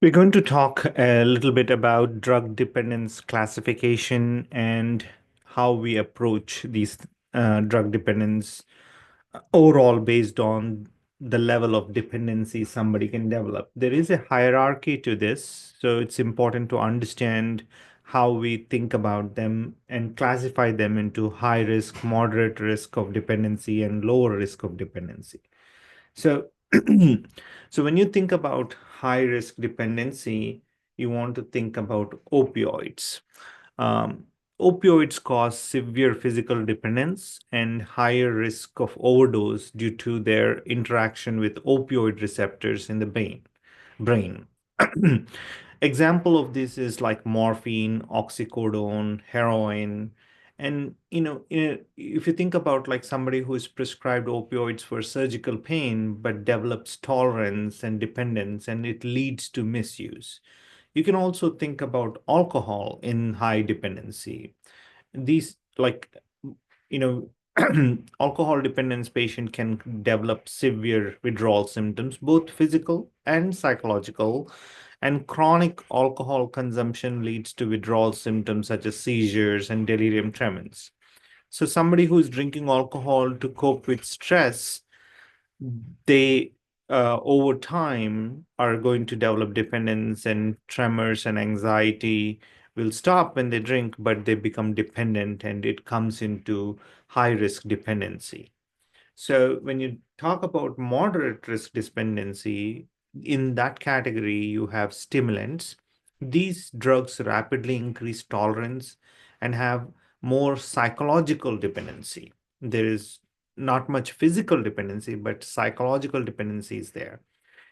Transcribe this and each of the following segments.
We're going to talk a little bit about drug dependence classification and how we approach these drug dependence overall based on the level of dependency somebody can develop. There is a hierarchy to this, so it's important to understand how we think about them and classify them into high risk, moderate risk of dependency, and lower risk of dependency. So, so when you think about high risk dependency, you want to think about opioids. Um, Opioids cause severe physical dependence and higher risk of overdose due to their interaction with opioid receptors in the brain. Example of this is like morphine, oxycodone, heroin. And if you think about like somebody who is prescribed opioids for surgical pain but develops tolerance and dependence and it leads to misuse. You can also think about alcohol in high dependency. These like you know alcohol dependence patient can develop severe withdrawal symptoms, both physical and psychological, and chronic alcohol consumption leads to withdrawal symptoms such as seizures and delirium tremens. So somebody who's drinking alcohol to cope with stress, they over time are going to develop dependence, and tremors and anxiety will stop when they drink, but they become dependent and it comes into high risk dependency. So when you talk about moderate risk dependency, in that category, you have stimulants. These drugs rapidly increase tolerance and have more psychological dependency. There is not much physical dependency, but psychological dependency is there.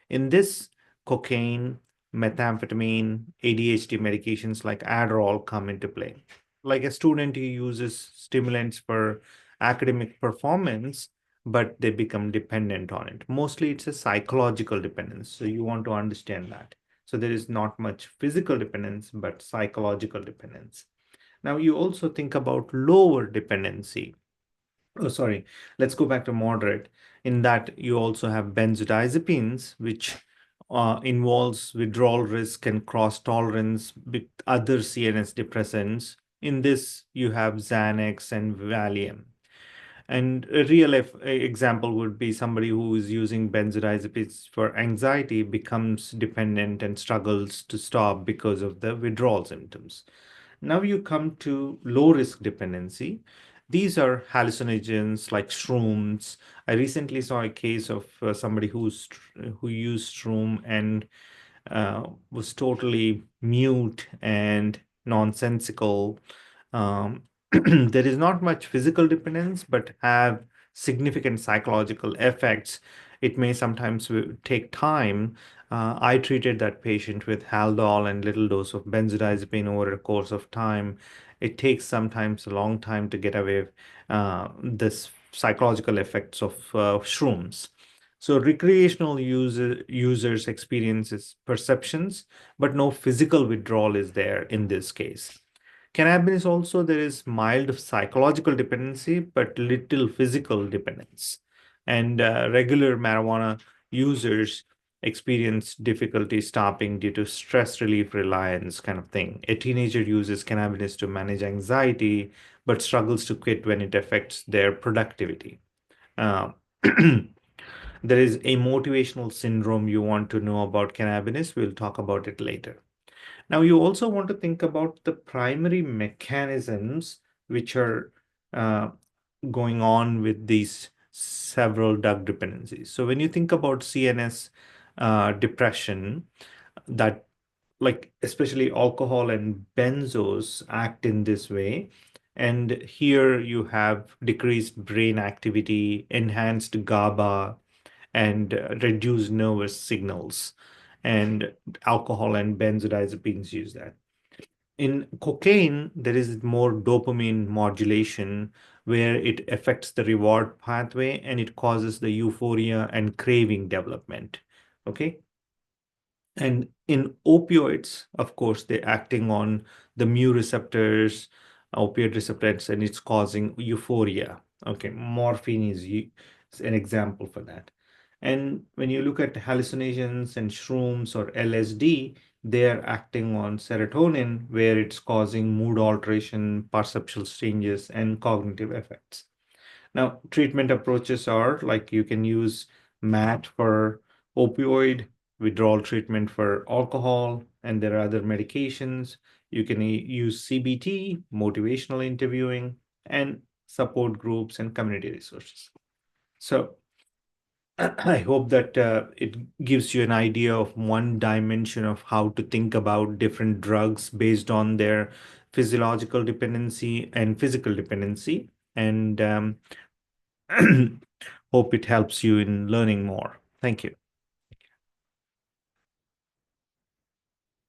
In this, cocaine, methamphetamine, ADHD medications like Adderall come into play. Like a student who uses stimulants for academic performance, but they become dependent on it. Mostly it's a psychological dependence. So you want to understand that. So there is not much physical dependence, but psychological dependence. Now you also think about lower dependency. Oh, sorry. Let's go back to moderate. In that, you also have benzodiazepines, which involves withdrawal risk and cross tolerance with other CNS depressants. In this, you have Xanax and Valium. And a real example would be somebody who is using benzodiazepines for anxiety becomes dependent and struggles to stop because of the withdrawal symptoms. Now you come to low risk dependency. These are hallucinogens like shrooms. I recently saw a case of somebody who used shroom and was totally mute and nonsensical. There is not much physical dependence, but have significant psychological effects. It may sometimes take time. I treated that patient with Haldol and little dose of benzodiazepine over a course of time. It takes sometimes a long time to get away this psychological effects of shrooms. So recreational users experiences perceptions, but no physical withdrawal is there in this case. Cannabis also, there is mild psychological dependency, but little physical dependence. And regular marijuana users experience difficulty stopping due to stress relief reliance kind of thing. A teenager uses cannabis to manage anxiety, but struggles to quit when it affects their productivity. Uh, there is a motivational syndrome you want to know about cannabis. We'll talk about it later. Now, you also want to think about the primary mechanisms which are uh, going on with these several drug dependencies. So, when you think about CNS depression, that like especially alcohol and benzos act in this way. And here you have decreased brain activity, enhanced GABA, and reduced nervous signals. And alcohol and benzodiazepines use that. In cocaine, there is more dopamine modulation where it affects the reward pathway and it causes the euphoria and craving development. Okay. And in opioids, of course, they're acting on the mu receptors, opioid receptors, and it's causing euphoria. Okay, morphine is an example for that. And when you look at hallucinations and shrooms or LSD, they are acting on serotonin, where it's causing mood alteration, perceptual changes, and cognitive effects. Now, treatment approaches are like you can use MAT for opioid, withdrawal treatment for alcohol, and there are other medications. You can use CBT, motivational interviewing, and support groups and community resources. So, I hope that it gives you an idea of one dimension of how to think about different drugs based on their physiological dependency and physical dependency. And hope it helps you in learning more. Thank you.